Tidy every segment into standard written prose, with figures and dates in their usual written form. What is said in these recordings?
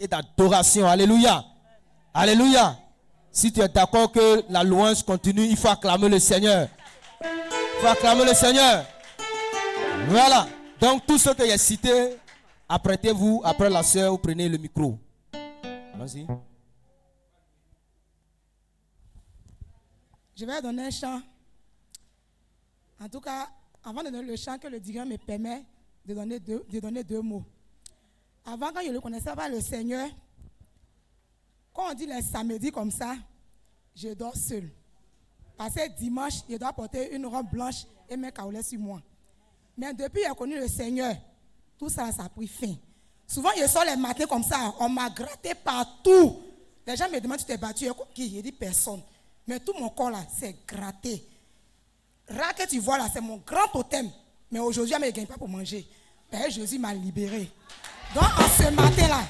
et d'adoration. Alléluia. Alléluia. Si tu es d'accord que la louange continue, il faut acclamer le Seigneur. Il faut acclamer le Seigneur. Voilà. Donc, tous ceux que j'ai cités, apprêtez-vous. Après la sœur, vous prenez le micro. Vas-y. Je vais donner un chant. En tout cas, avant de donner le chant, que le dirigeant me permet de donner deux mots. Avant, quand je ne le connaissais pas, le Seigneur, quand on dit les samedis comme ça, je dors seul. Parce que dimanche, je dois porter une robe blanche et mes caolets sur moi. Mais depuis que j'ai connu le Seigneur, tout ça, ça a pris fin. Souvent, je sors les matins comme ça, on m'a gratté partout. Les gens me demandent, tu t'es battu? Qui? Je dis personne. Mais tout mon corps là, c'est gratté. Là que tu vois là, c'est mon grand totem. Mais aujourd'hui, je ne gagne pas pour manger. Père Jésus m'a libéré. Donc, en ce matin-là,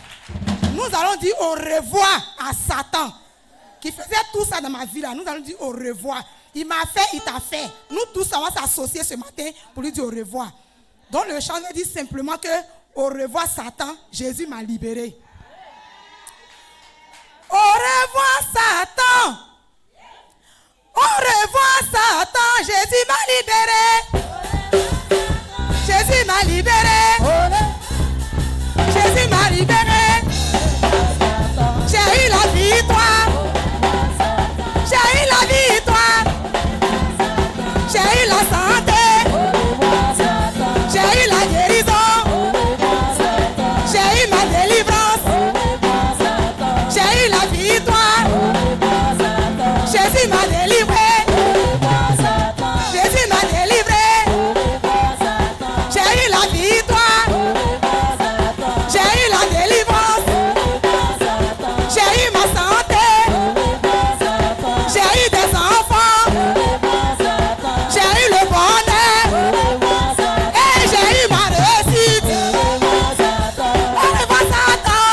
nous allons dire au revoir à Satan, qui faisait tout ça dans ma vie là. Nous allons dire au revoir. Il m'a fait, il t'a fait. Nous tous, on va s'associer ce matin pour lui dire au revoir. Donc, le chant dit simplement que au revoir Satan, Jésus m'a libéré. Au revoir Satan. Au revoir Satan, Jésus m'a libéré. Jésus m'a libéré. Jésus m'a libéré. J'ai eu la victoire. J'ai eu la victoire. J'ai eu la santé. J'ai eu la guérison. J'ai eu ma délivrance. J'ai eu la victoire. Jésus m'a délivré. Jésus m'a délivré. J'ai eu la victoire. J'ai eu la délivrance. J'ai eu ma santé. J'ai eu des enfants. J'ai eu le bonheur. Et j'ai eu ma réussite. Au revoir Satan.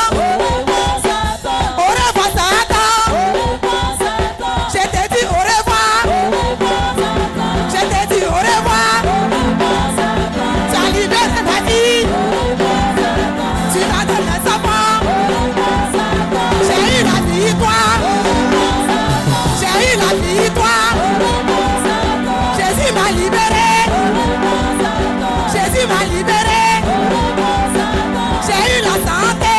Au revoir Satan. Je t'ai dit au revoir. Je t'ai dit au revoir. Tu as libéré ma vie. Tu m'as donné un enfant. J'ai eu la victoire. J'ai eu la victoire. Jésus m'a libéré. Jésus m'a libéré. J'ai eu la santé.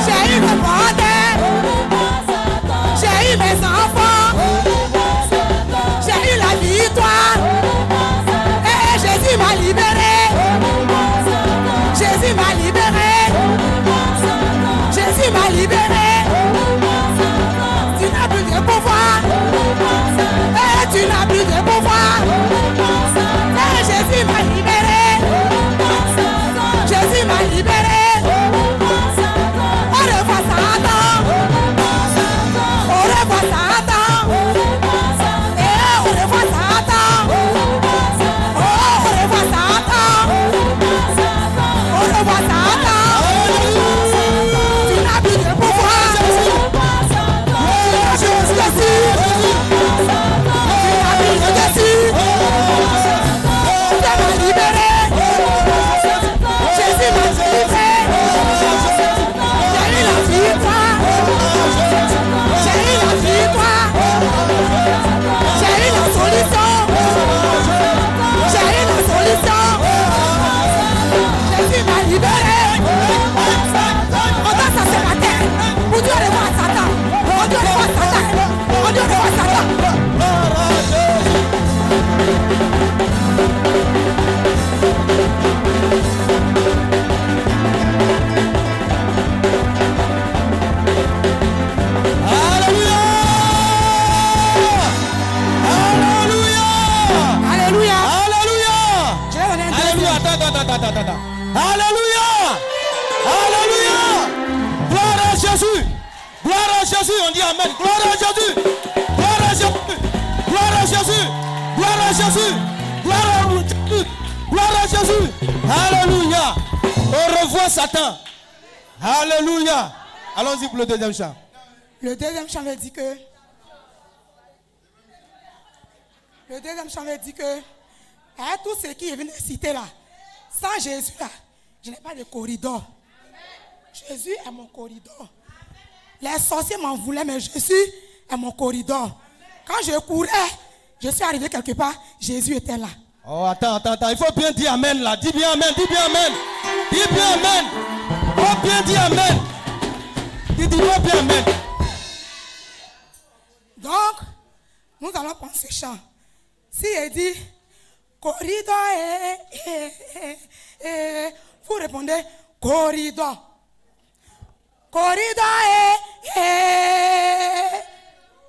J'ai eu le bonheur. J'ai eu mes enfants. J'ai eu la victoire. Et Jésus m'a libéré. Jésus m'a libéré. Jésus m'a libéré. Tu n'as plus de pouvoir. Et tu n'as plus de pouvoir. Et Jésus m'a libéré. Jésus m'a libéré. Au revoir Satan. Au revoir Satan. Et au revoir Satan. Oh, au revoir Satan. Au revoir Satan. Tu n'as plus de pouvoir. Tu n'as plus de dessus. Tu n'as plus de dessus. Tu m'as libéré. Jésus m'a délivré. J'ai eu la victoire. J'ai eu la victoire. J'ai eu la solution. J'ai eu la solution. Jésus m'a libéré. On danse à ce matin. On dit au revoir à Satan. On dit au revoir à Satan. On dit au revoir à Satan. Alléluia. Alléluia. Je vais donner un Alléluia. deuxième. Attends. Alléluia. Alléluia. Gloire à Jésus. Gloire à Jésus. On dit Amen. Gloire à Jésus. Gloire à Jésus. Gloire à Jésus. Gloire à Jésus. Gloire à Jésus. Gloire à Jésus. Alléluia. Au revoir Satan. Alléluia. Allons-y pour le deuxième chant. Le deuxième chant veut dire que tout ce qui est venu de citer là, sans Jésus là, je n'ai pas de corridor. Jésus est mon corridor. Les sorciers m'en voulaient, mais Jésus est mon corridor. Quand je courais, je suis arrivé quelque part, Jésus était là. Oh, attends. Il faut bien dire amen là. Dis bien amen, dis bien amen. Dis bien amen. Oh, bien dire amen. Dis bien amen. Donc, nous allons prendre ce chant. Si il dit corridor, vous répondez corridor. Corridor,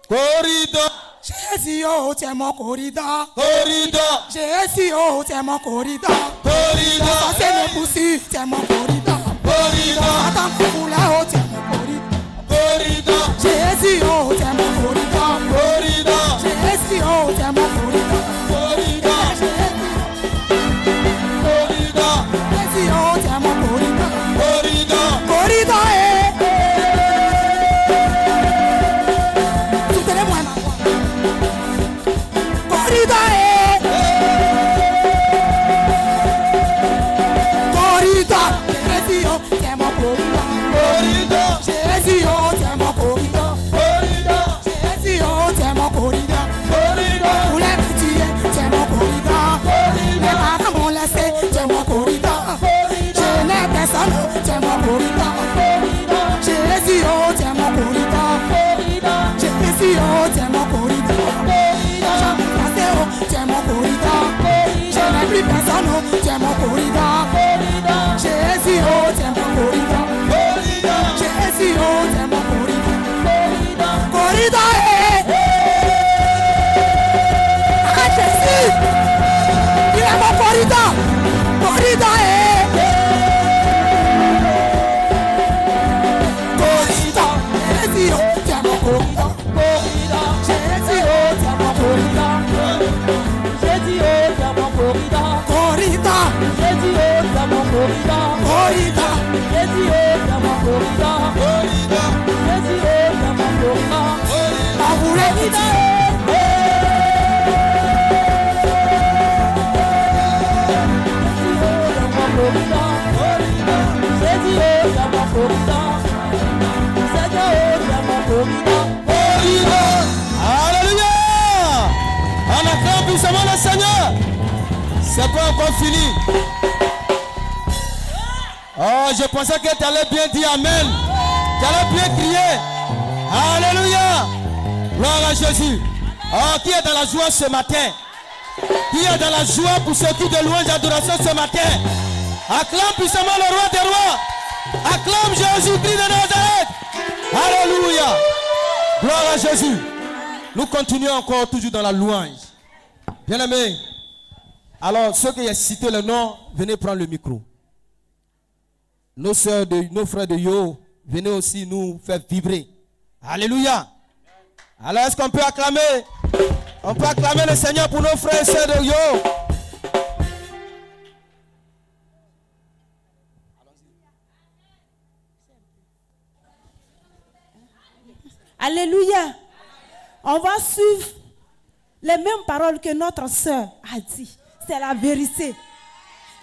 Corridor. Jésus, oh, tu es mon corridor. Corridor. Jésus, oh, tu es mon corridor. Corridor. C'est mes poussières, tu es mon corridor. Corridor. Attends, pour là, oh, tu es mon corridor. Corridor. Jésus, oh, tu es mon corridor. Corridor. Jésus, oh, tu es mon corridor. Corridor. Corridor. Jésus, oh, tu es mon corridor. Corridor. Corridor, soutenez-moi ma voix. Corridor, corridor. Jésus, oh, tu es mon corridor. Corridor. Jésus, oh, tu es mon corridor. Corridor. Jésus, oh, tu es mon corridor. Corridor. Pour les petits, tu es mon corridor. Mes parents m'ont laissé, tu es mon corridor. Je n'ai personne, tu es mon corridor. Jésus, oh, tu es mon corridor. Jésus, oh, tu es mon corridor. J'en ai passé, oh, tu es mon corridor. Je n'ai plus personne, oh, tu es mon corridor. Jésus, oh, tu es mon corridor. Jésus, oh, tu es mon corridor. Corridor, ah, Jésus, il est mon corridor. Corridor, corridor. Jésus, oh, tu es mon corridor. Jésus, oh, tu es mon corridor. Corridor, corridor. On voulait vous dire. Alléluia. On acclame puissamment le Seigneur. C'est pas encore fini. Oh, je pensais que tu allais bien dire amen. Tu allais bien crier. Alléluia. Gloire à Jésus. Oh, qui est dans la joie ce matin? Qui est dans la joie pour ceux qui de louange et d'adoration ce matin? Acclame puissamment le roi des rois. Acclame Jésus-Christ de Nazareth. Alléluia. Gloire à Jésus. Nous continuons encore toujours dans la louange. Bien-aimés, alors ceux qui ont cité le nom, venez prendre le micro. Nos soeurs, nos frères de Yo, venez aussi nous faire vibrer. Alléluia. Alors est-ce qu'on peut acclamer? On peut acclamer le Seigneur pour nos frères et sœurs de Yo. Alléluia. On va suivre les mêmes paroles que notre sœur a dit. C'est la vérité.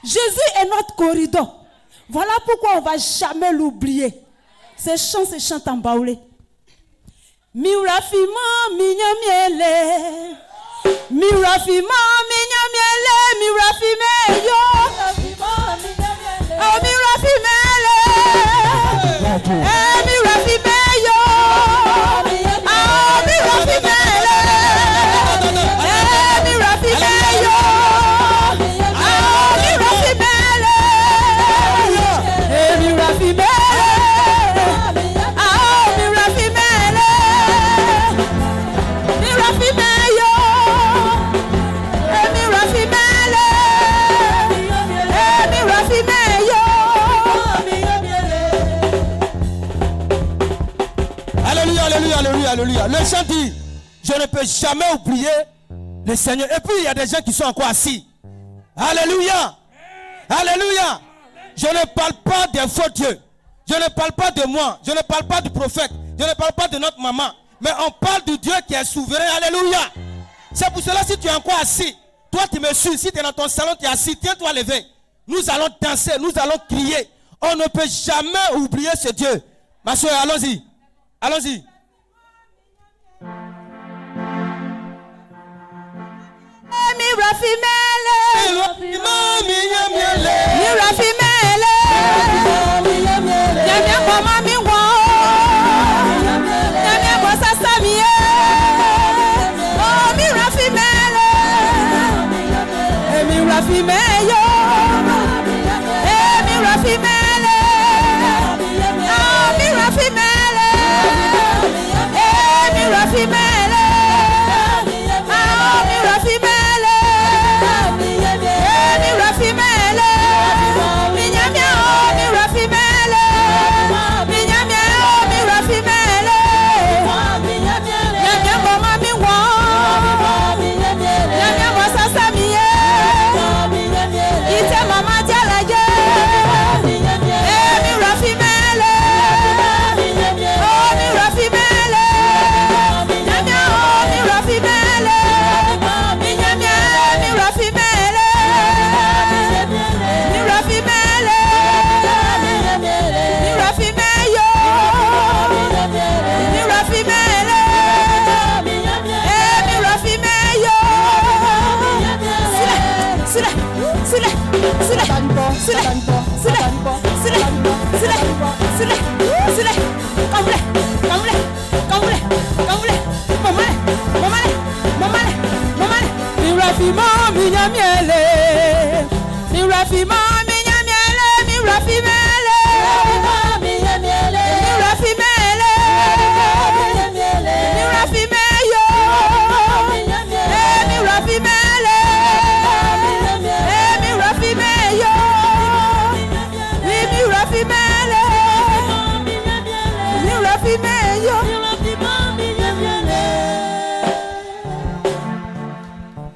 Jésus est notre corridor. Voilà pourquoi on ne va jamais l'oublier. Ce chant se chante en baoulé. Mirafima minya miele. Mirafima minya miele. Mirafime yo. Oh mirafimele. Eh mirafime yo. Oh mirafimele. Eh mirafime yo. Oh mirafimele. Eh mirafimele. Alléluia. Le chant dit, je ne peux jamais oublier le Seigneur. Et puis il y a des gens qui sont encore assis. Alléluia. Alléluia. Je ne parle pas des faux dieux. Je ne parle pas de moi. Je ne parle pas du prophète. Je ne parle pas de notre maman. Mais on parle du Dieu qui est souverain. Alléluia. C'est pour cela, si tu es encore assis, toi tu me suis, si tu es dans ton salon, tu es assis, tiens-toi levé. Nous allons danser, nous allons crier. On ne peut jamais oublier ce Dieu. Ma soeur, allons-y. Allons-y.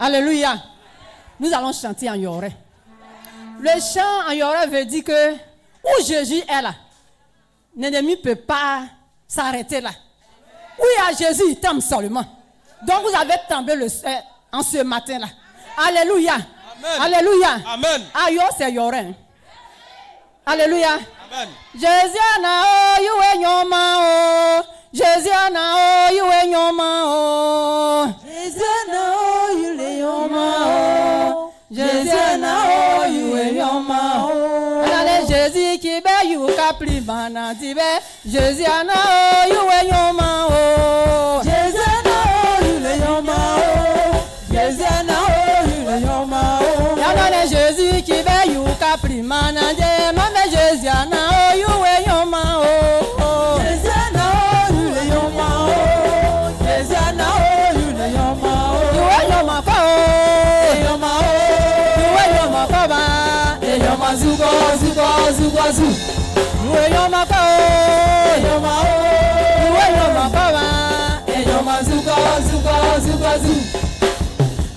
Alléluia. Nous allons chanter en Yoré. Le chant en Yoré veut dire que où Jésus est là, l'ennemi ne peut pas s'arrêter là. Où il y a Jésus, il tombe seulement. Donc vous avez tombé en ce matin là. Alléluia. Amen. Alléluia. Amen. Ayo c'est Yoré. Alléluia. Amen. Jésus na o yuwe nyoma o. Jésus na o yuwe nyoma o. Jésus na o yuwe nyoma o. Jésus na o yuwe nyoma o. Allez Jésus qui be yu kapli bana tibe. Jésus na o yuwe nyoma o. Jésus na o yuwe nyoma o. Jésus na o yuwe nyoma o. Allez Jésus qui be yu kapli bana tibe. Mame Jésus na o yuwe nyoma o. Jésus na o yuwe nyoma o. Jésus na o yuwe nyoma o. Yuwe nyoma fa o. Nyoma o. Yuwe nyoma fa ba. Nyoma zugo zugo zugo zu. Yuwe nyoma fa o. Nyoma o. Yuwe nyoma fa ba. Nyoma zugo zugo zugo zu.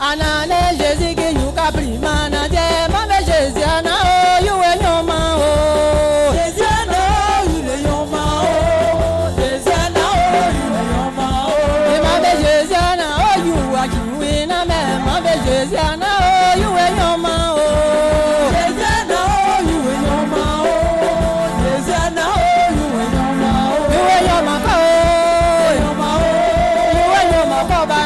Anane Jésus qui yuka prima na je. Mame Jésus na o yuwe nyoma o. Jésus na o yuwe nyoma o. Jésus na o yuwe nyoma o. Mame Jésus na o yuwa kiwi na me. Mame Jésus na o yuwe nyoma o. Jésus na o yuwe nyoma o. Jésus na o yuwe nyoma o. Yuwe nyoma ko o. Nyoma o. Yuwe nyoma ko ba.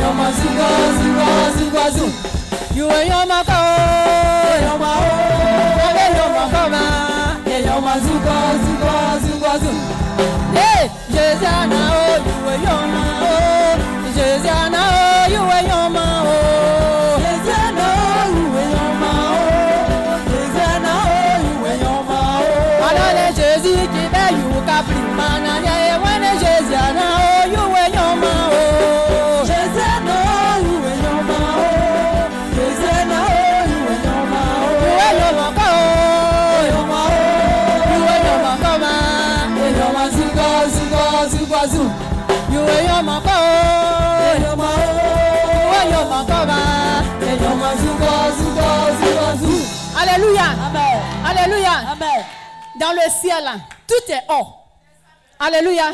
Nyoma zugo zugo zugo zu. Yuwe nyoma ko o. Nyoma o. Yuwe nyoma ko ba. Nyoma zugo zugo zugo zu. Hey, Jésus na o yuwe nyoma o. Jésus na o yuwe nyoma o. Jésus na o yuwe nyoma o. Jésus na o yuwe nyoma o. Alors Jésus qui be yuka prima na ye wene Jésus na o yuwe nyoma o. Jésus na o yuwe nyoma o. Jésus na o yuwe nyoma o. Yuwe nyoma ko o. Nyoma o. Yuwe nyoma ko ba. Nyoma zugo zugo zugo zu. Yuwe nyoma ko o. Nyoma o. Yuwe nyoma ko ba. Nyoma zugo zugo zugo zu. Alléluia. Amen. Alléluia. Amen. Dans le ciel là, tout est or. Alléluia.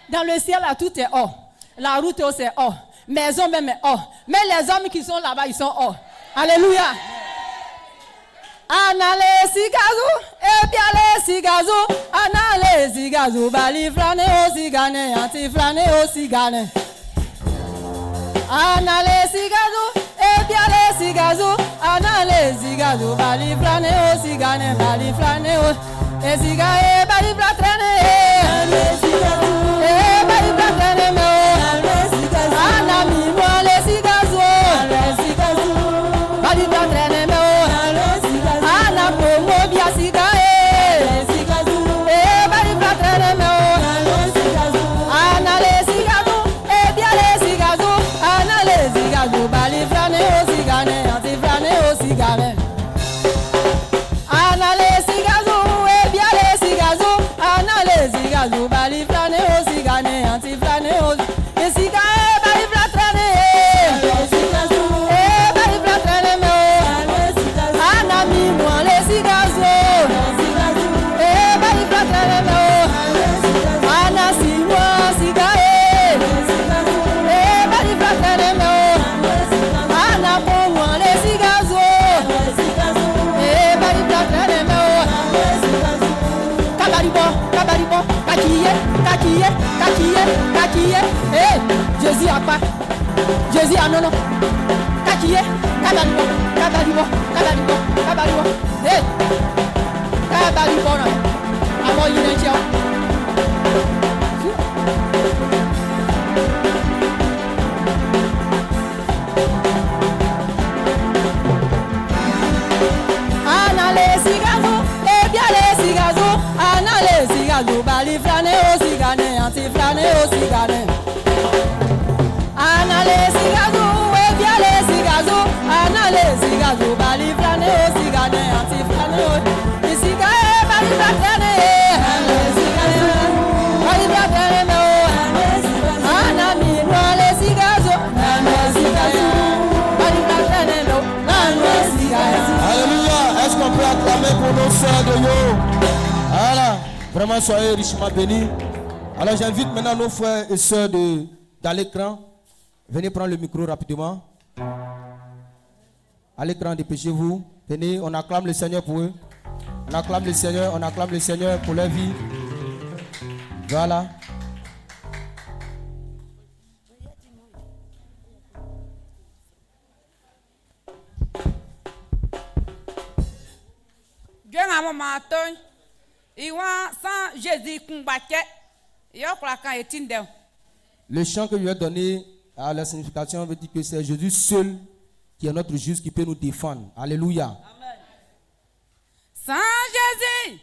Dans le ciel là, tout est or. La route aussi est or. Maison même est or. Mais les hommes qui sont là-bas, ils sont or. Alléluia. Anale sigazu, ebiale sigazu, anale sigazu, bali flane o sigane, anti flane o sigane. Anale sigazu, ebiale sigazu, anale sigazu, bali flane o sigane, bali flane o. Esigae, bali flatrene, bali flatrene me o. Anami mo le sigazu, bali flatrene me o. Jésus a pas. Jésus a non. Kakiye, kabalibo, kabalibo, kabalibo, kabalibo. Hey, kabalibo na. Amo yine chao. Anale sigazo, ebiale sigazo, anale sigazo, bali flane o sigane, anti flane o sigane. Anale sigazo, ebiale sigazo, anale sigazo, bali flane o sigane, anti flane o. Isigae bali flane, anale sigazo, bali flane me o. Anami noale sigazo, anale sigazo, bali flane me o, anale sigazo. Alléluia. Est-ce qu'on peut acclamer pour nos sœurs de Yo? Voilà. Vraiment, soyez richement bénis. Alors, j'invite maintenant nos frères et sœurs dans l'écran. Venez prendre le micro rapidement. À l'écran, dépêchez-vous. Venez, on acclame le Seigneur pour eux. On acclame le Seigneur, pour leur vie. Voilà. Dieu m'a matin. Il va sans Jésus combattre. Il a quoi quand est indé. Le chant que je lui ai donné à la signification veut dire que c'est Jésus seul qui est notre juste, qui peut nous défendre. Alléluia. Amen. Sans Jésus,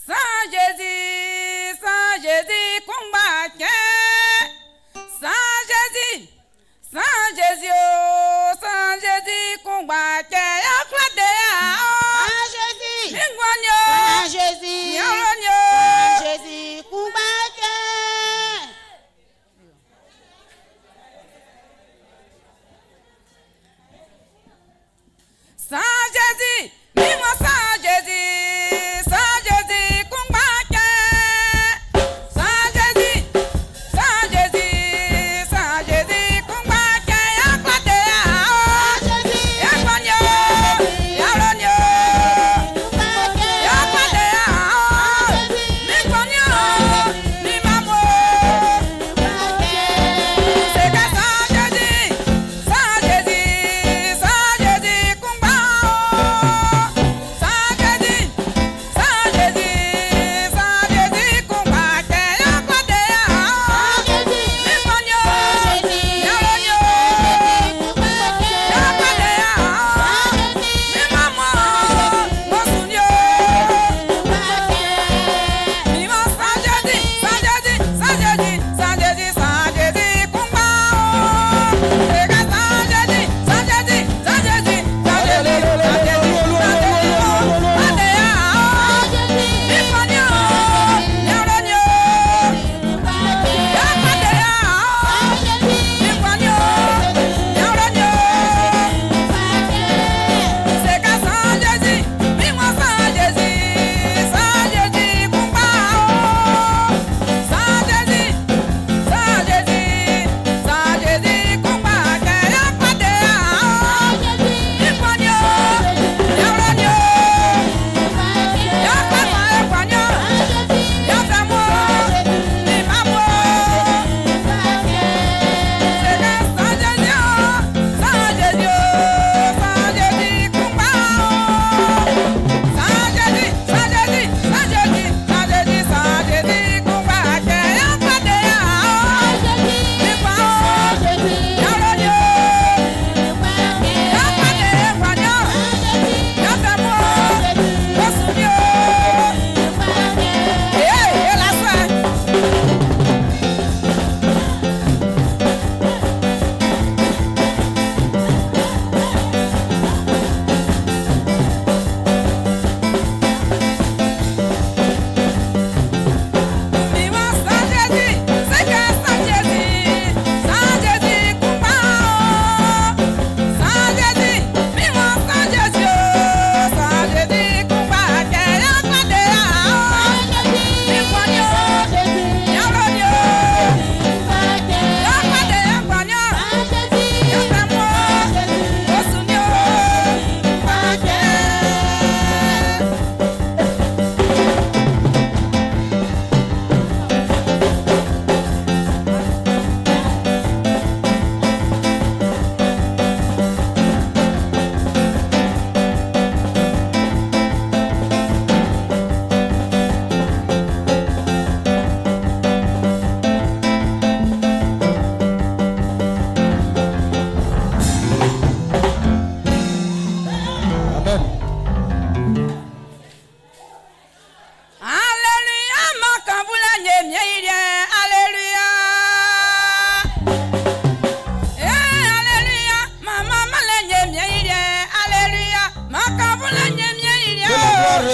sans Jésus, sans Jésus combattre. Sans Jésus, sans Jésus, sans Jésus combattre. Sans Jésus, dis-moi sans Jésus, combattre.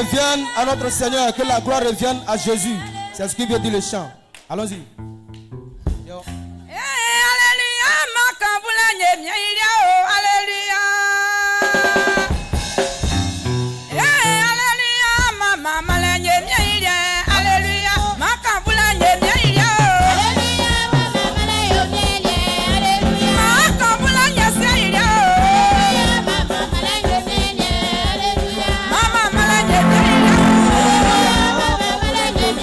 revienne à notre Seigneur, que la gloire revienne à Jésus. C'est ce qui veut dire le chant. Allons-y. Alléluia, makambula nyemia ilia o, alléluia. Alléluia, mama mala nyemia ilia, alléluia, makambula nyemia ilia o. Alléluia, mama mala nyemia ilia, alléluia. Makambula nyemia ilia o. Mama mala nyemia ilia, alléluia. Mama mala nyemia ilia o. Mama mala nyemia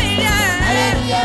ilia, alléluia.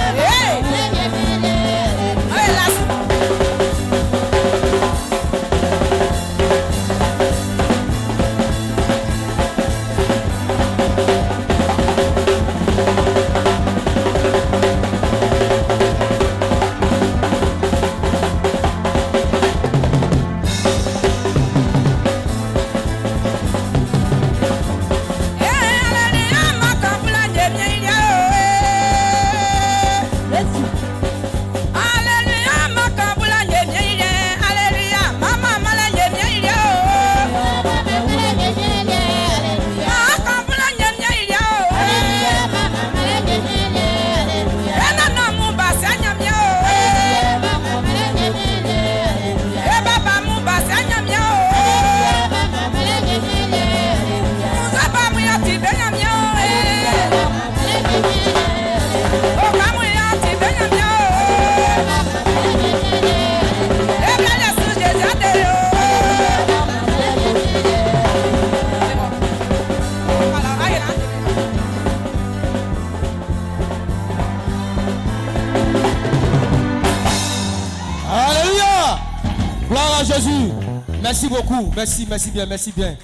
Jésus. Merci beaucoup. Merci bien, merci bien.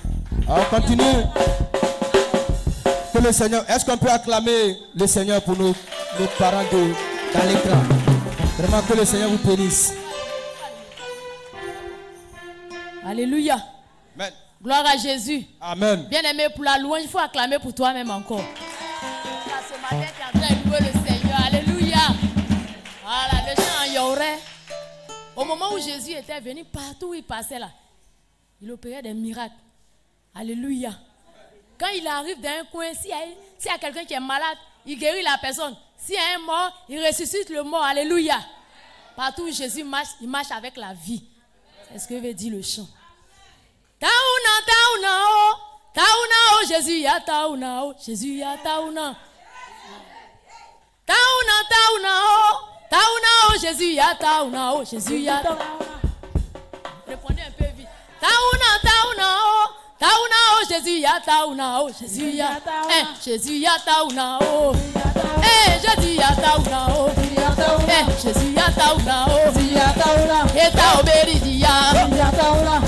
Alors, on continue. Que le Seigneur. Est-ce qu'on peut acclamer le Seigneur pour nos parents dans l'écran? Vraiment que le Seigneur vous bénisse. Alléluia. Amen. Gloire à Jésus. Amen. Bien-aimé, pour la louange, il faut acclamer pour toi-même encore. Ce matin, tu es en train de louer le Seigneur. Alléluia. Voilà, le chant en Yoré. Au moment où Jésus était venu, partout où il passait là, il opérait des miracles. Alléluia. Quand il arrive dans un coin, s'il y a quelqu'un qui est malade, il guérit la personne. S'il y a un mort, il ressuscite le mort. Alléluia. Partout où Jésus marche, il marche avec la vie. C'est ce que veut dire le chant. Taouna, taouna, oh. Taouna, oh, Jésus, ya taouna, oh. Jésus, ya taouna. Taouna, taouna, oh. Taouna, oh, Jésus, ya taouna, oh. Jésus, ya taouna. Répondez un peu vite. Taouna, taouna, oh. Tauna oh Jésus ya tauna oh Jésus ya Jésus ya tauna oh Jésus ya tauna oh Jésus ya tauna oh Eta oberidia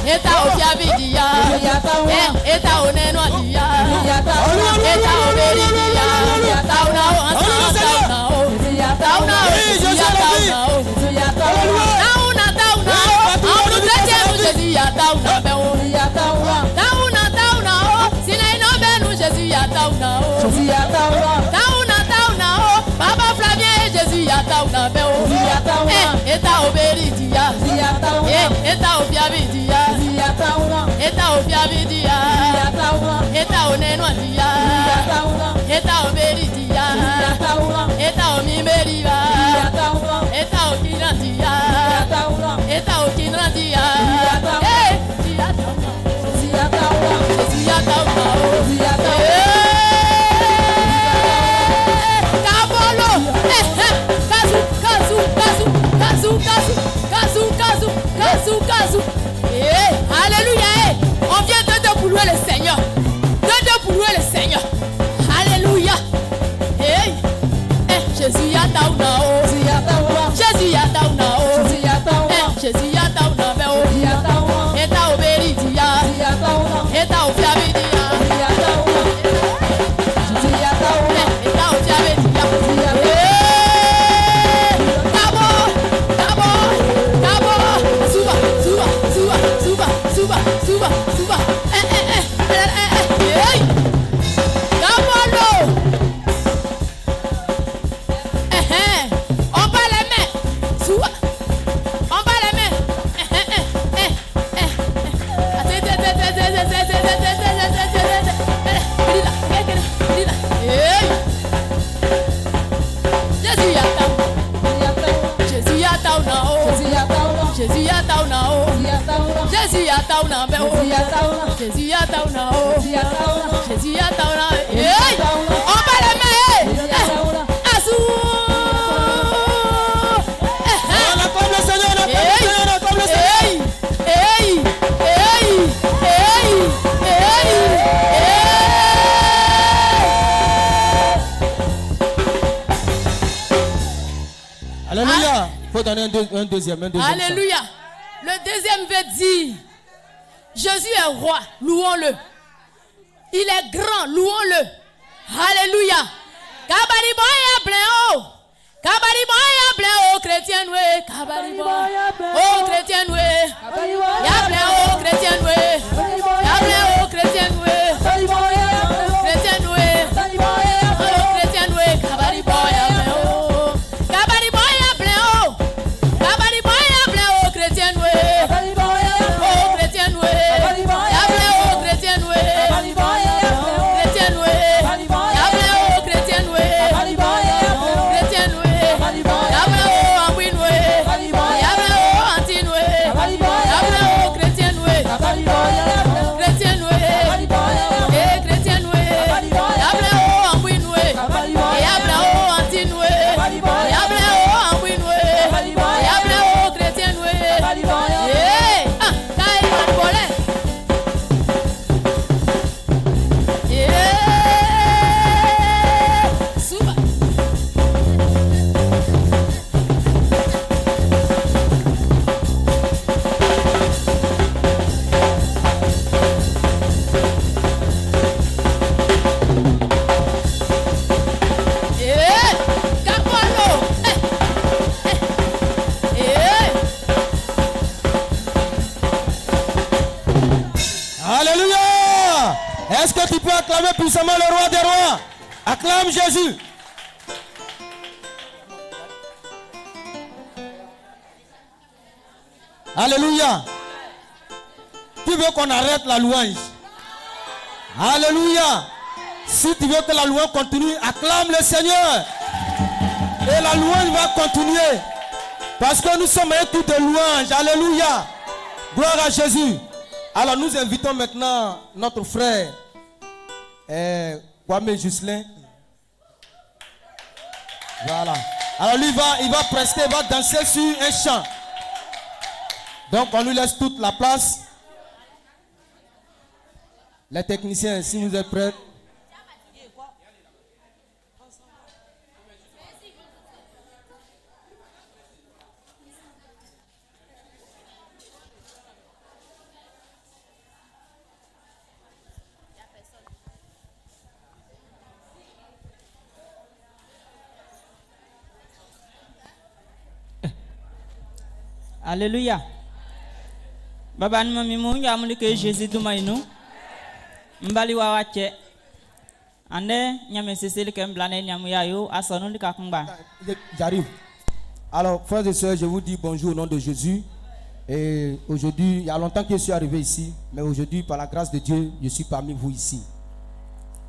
Eta ofiabidia Eta onenwa dia Eta oberidia Tauna oh tauna oh tauna oh Jésus ya tauna oh tauna oh nous chrétiens Jésus ya tauna ben oh tauna oh sinai no ben nous Jésus ya tauna oh tauna oh Papa Flavien Jésus ya tauna ben oh eta oberidia eta ofiabidia eta ofiabidia eta onenwa dia eta oberidia eta omimeriva eta okinadia eta okinadia Alléluia. On vient de pour louer le Seigneur. De pour louer le Seigneur. Alléluia. Jésus ya tauna oh. Jésus ya tauna oh. Jésus ya tauna be oh. Eta oberidia. Eta ofiabidia. Eta ofiabidia. Suba. On bat les mains. Suba. On bat les mains. Jésus ya tauna oh. Jésus ya tauna oh. Jésus ya tauna be oh. Jésus ya tauna oh. Jésus ya tauna. On bat les mains. Azou. On acclame le Seigneur, on acclame le Seigneur. Alléluia. Il faut donner un deuxième. Alléluia. Le deuxième veut dire Jésus est roi, louons-le. Il est grand, louons-le. Alléluia. Kabariboya bleo. Kabariboya bleo chrétien noué. Kabariboya oh chrétien noué. Ya bleo chrétien noué. Ya bleo chrétien noué. Chrétien noué. Oh chrétien noué. Kabariboya bleo. Kabariboya bleo. Kabariboya bleo chrétien noué. Oh chrétien noué. Ya bleo chrétien noué. Chrétien noué. Ya bleo chrétien noué. Chrétien noué. Ya bleo ambui noué. Ya bleo anti noué. Ya bleo chrétien noué. Chrétien noué. Eh chrétien noué. Ya bleo ambui noué. Ya bleo anti noué. Ya bleo ambui noué. Ya bleo chrétien noué. Eh kai manbole. Suba. Capolo. Alléluia. Est-ce que tu peux acclamer puissamment le roi des rois? Acclame Jésus. Alléluia. Tu veux qu'on arrête la louange? Alléluia. Si tu veux que la louange continue, acclame le Seigneur. Et la louange va continuer. Parce que nous sommes un tout de louange. Alléluia. Gloire à Jésus. Alors nous invitons maintenant notre frère Kwame Juslin. Voilà. Alors lui il va prester, il va danser sur un chant. Donc on lui laisse toute la place. Les techniciens, si vous êtes prêts. Alléluia. Baba ni mami mu ya muli ke Jésus duma inu. Mbali wa wache. Ande nyame seseli ke mblane nyamu ya yo asonu ndi kakumba. J'arrive. Alors, frères et sœurs, je vous dis bonjour au nom de Jésus. Et aujourd'hui, il y a longtemps que je suis arrivé ici, mais aujourd'hui, par la grâce de Dieu, je suis parmi vous ici.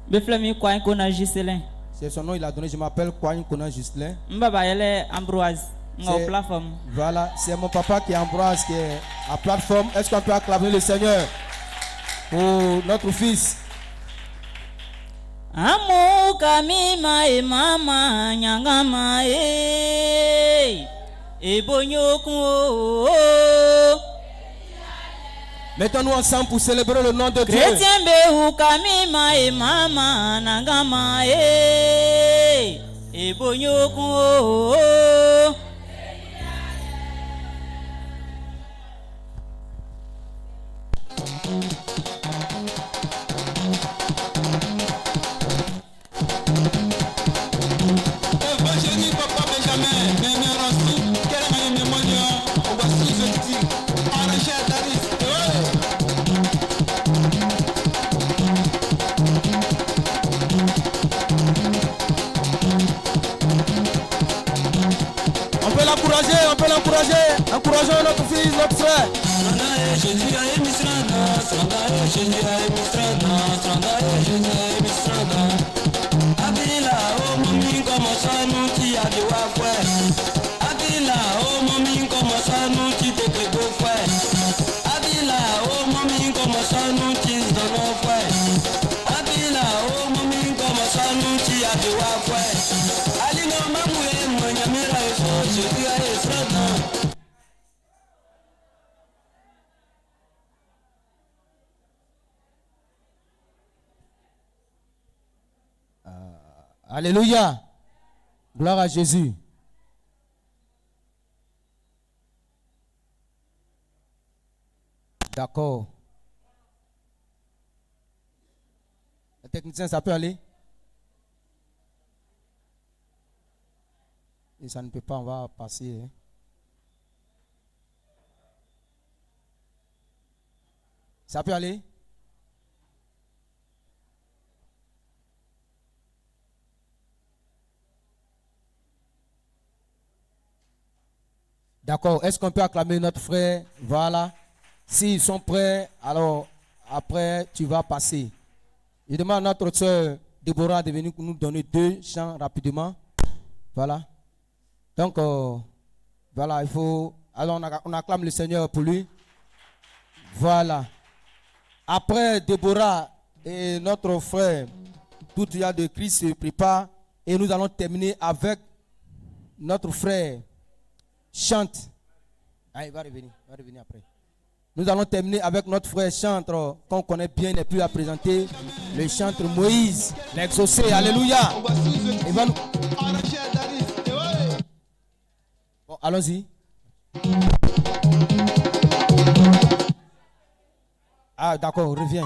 Beflemi kwa kona Giselin. C'est son nom, il a donné. Je m'appelle Kwame Kona Giselin. Mbaba yele Ambroise. Plateforme. Voilà, c'est mon papa qui est Ambroise, qui est à plateforme. Est-ce qu'on peut acclamer le Seigneur pour notre fils? Amu kamima e mama nyangama e ebonyoku. Mettons-nous ensemble pour célébrer le nom de Dieu. Chrétien be kamima e mama nangama e ebonyoku. On peut l'encourager. Encourageons notre fils, notre frère. Alléluia. Gloire à Jésus. D'accord. Le technicien, ça peut aller? Et ça ne peut pas, on va passer. Hein. Ça peut aller? D'accord. Est-ce qu'on peut acclamer notre frère? Voilà. S'ils sont prêts, alors après, tu vas passer. Je demande à notre soeur Déborah de venir nous donner 2 chants rapidement. Voilà. Donc, voilà, il faut... Alors, on acclame le Seigneur pour lui. Voilà. Après, Déborah et notre frère, tout le monde de Christ se prépare. Et nous allons terminer avec notre frère. Chante. Ah, il va revenir après. Nous allons terminer avec notre frère chantre qu'on connaît bien, il n'est plus à présenter. Le chantre Moïse, l'exaucé. Alléluia. Il va nous... Bon, allons-y. Ah, d'accord, on revient.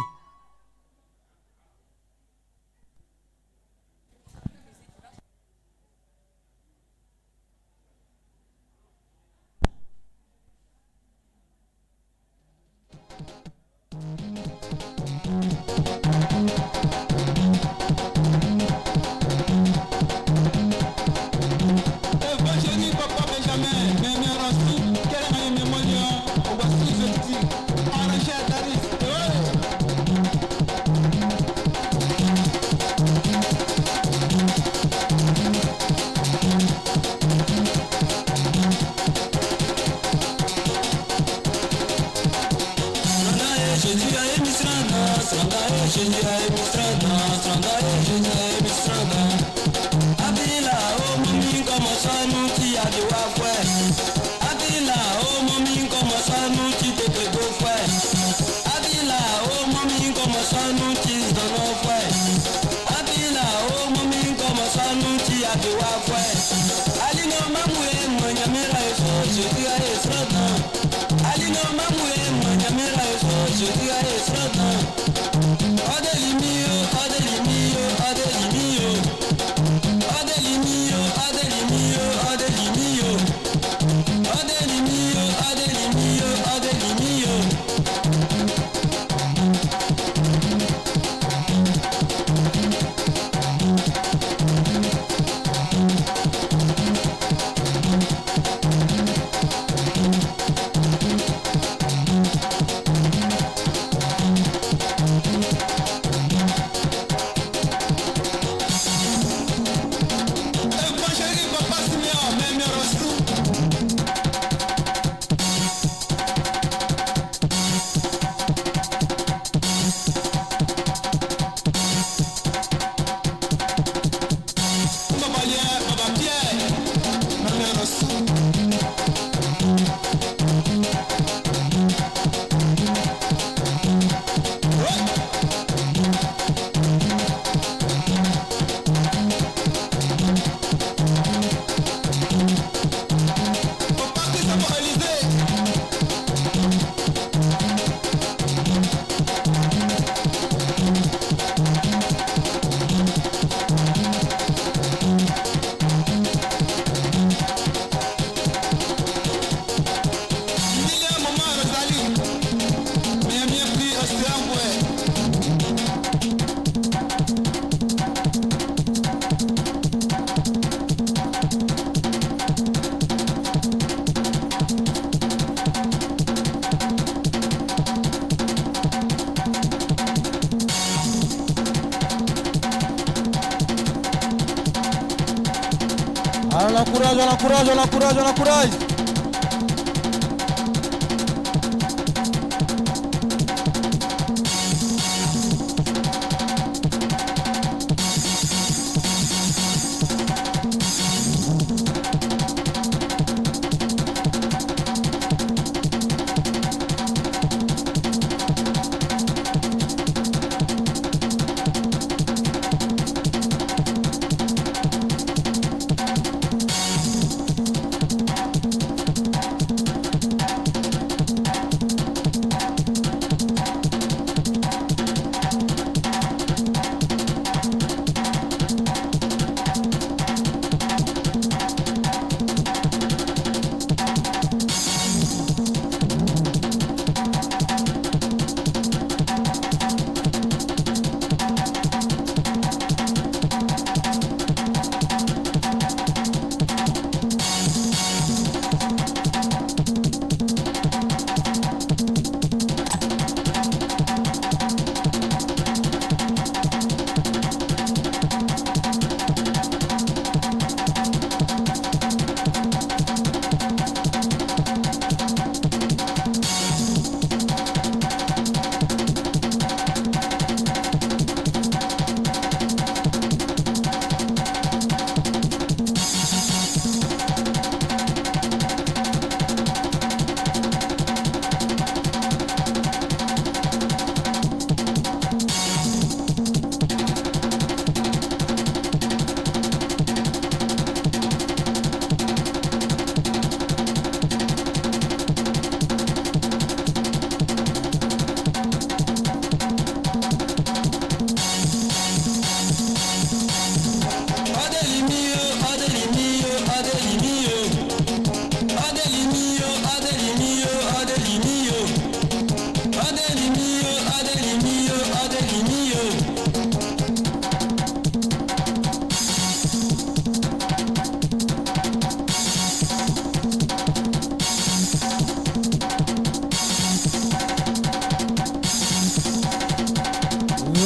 Abila, oh mami, como sanu On l'encourage.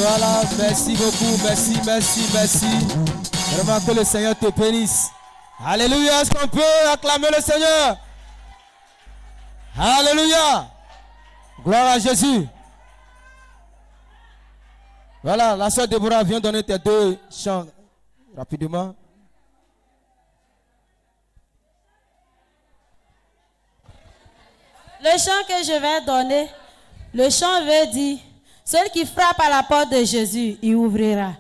Voilà, merci beaucoup, merci. Vraiment que le Seigneur te bénisse. Alléluia, est-ce qu'on peut acclamer le Seigneur? Alléluia. Gloire à Jésus. Voilà, la sœur Déborah vient donner tes deux chants rapidement. Le chant que je vais donner, le chant veut dire, celui qui frappe à la porte de Jésus, il ouvrira.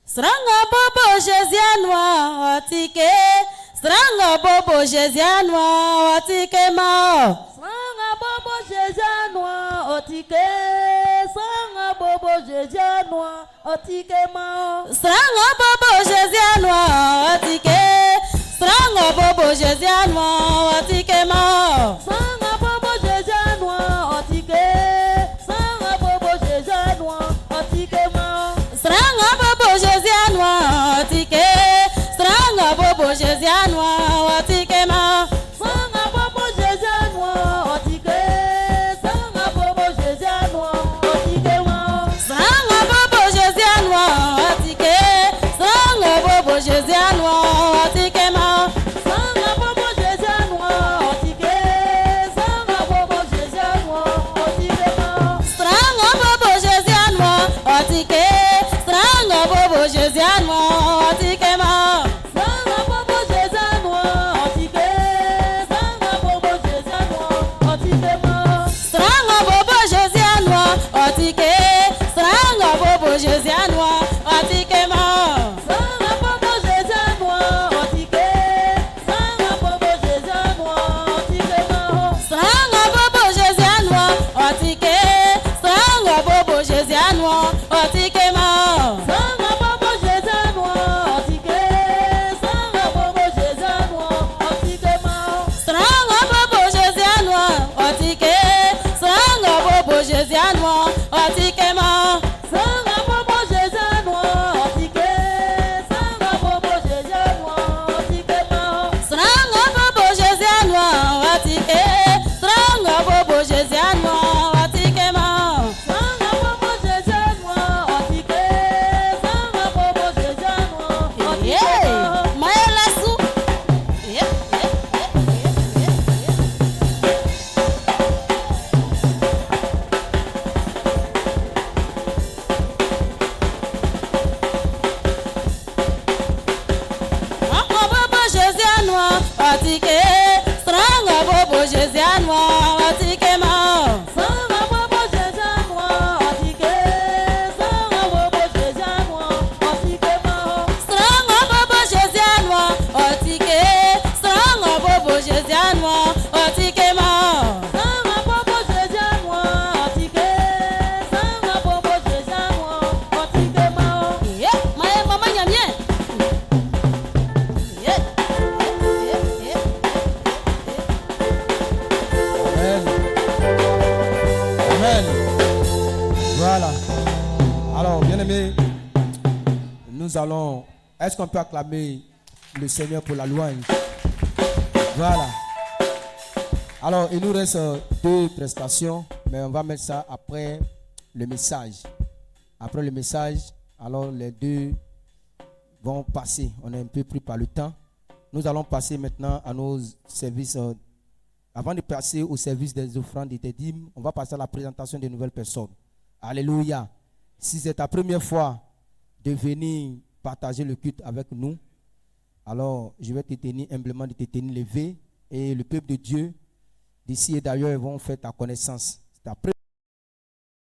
Sranga bobo Jésus noa otike, Stranga bobo Jésus-Noir, otike mao. Sanga bobo Jésus-Noir, otike. Sanga bobo Jésus-Noir, otike mao. Stranga bobo Jésus-Noir, otike. Stranga bobo Jésus-Noir, otike mao. Sanga bobo Jésus-Noir, otike. Sanga bobo Jésus-Noir, otike mao. Stranga bobo Jésus-Noir, otike. Stranga bobo Jésus-Noir, otike mao. Sanga bobo Jésus-Noir, otike. Sanga bobo Jésus-Noir, otike mao. Stranga bobo Jésus-Noir, otike. Stranga bobo Jésus-Noir, otike mao. Sanga bobo Jésus-Noir, otike. Sanga bobo Jésus-Noir, otike mao. Stranga bobo Jésus-Noir, otike. Stranga bobo Jésus-Noir, otike mao. Sanga bobo Jésus-Noir, otike. Sanga bobo Jésus-Noir, otike mao. Stranga bobo Jésus-Noir, otike. Stranga bobo Jésus-Noir, otike mao. Sanga bobo Jésus-Noir, otike. Sanga bobo Jésus-Noir, otike mao. Stranga bobo Jésus-Noir, otike. Stranga bobo Jésus-Noir, otike mao. Sanga bobo Jésus-Noir, otike. Sanga bobo Jésus-Noir, otike mao. Stranga bobo Jésus-Noir, otike. Stranga bobo Jésus-Noir, otike mao. Sanga bobo Jésus-Noir, otike. Sanga bobo Jésus-Noir, otike mao. Stranga bobo Jésus-Noir, otike. Stranga bobo Jésus-Noir, otike mao. Sanga bobo Jésus-Noir, otike. Sanga bobo Jésus-Noir, otike Yeah, mao. Maëla Sou. Stranga bobo Jésus-Noir, otike. Stranga bobo Jésus-Noir, otike mao. Sanga bobo Jésus-Noir, otike. Sanga bobo Jésus-Noir, otike mao. Stranga bobo Jésus-Noir, otike. Stranga bobo Jésus-Noir, otike mao. Sanga bobo Jésus-Noir, otike. Sanga bobo Jésus-Noir, otike mao. Yeah, Maye mama nyamie. Yeah. Amen. Amen. Voilà. Alors, bien-aimés, nous allons. Est-ce qu'on peut acclamer le Seigneur pour la louange? Voilà. Alors, il nous reste 2 prestations, mais on va mettre ça après le message. Après le message, alors les 2 vont passer. On est un peu pris par le temps. Nous allons passer maintenant à nos services. Avant de passer au service des offrandes et des dîmes, on va passer à la présentation des nouvelles personnes. Alléluia. Si c'est ta première fois de venir partager le culte avec nous, alors je vais te tenir humblement de te tenir levé et le peuple de Dieu d'ici et d'ailleurs vont faire ta connaissance. C'est ta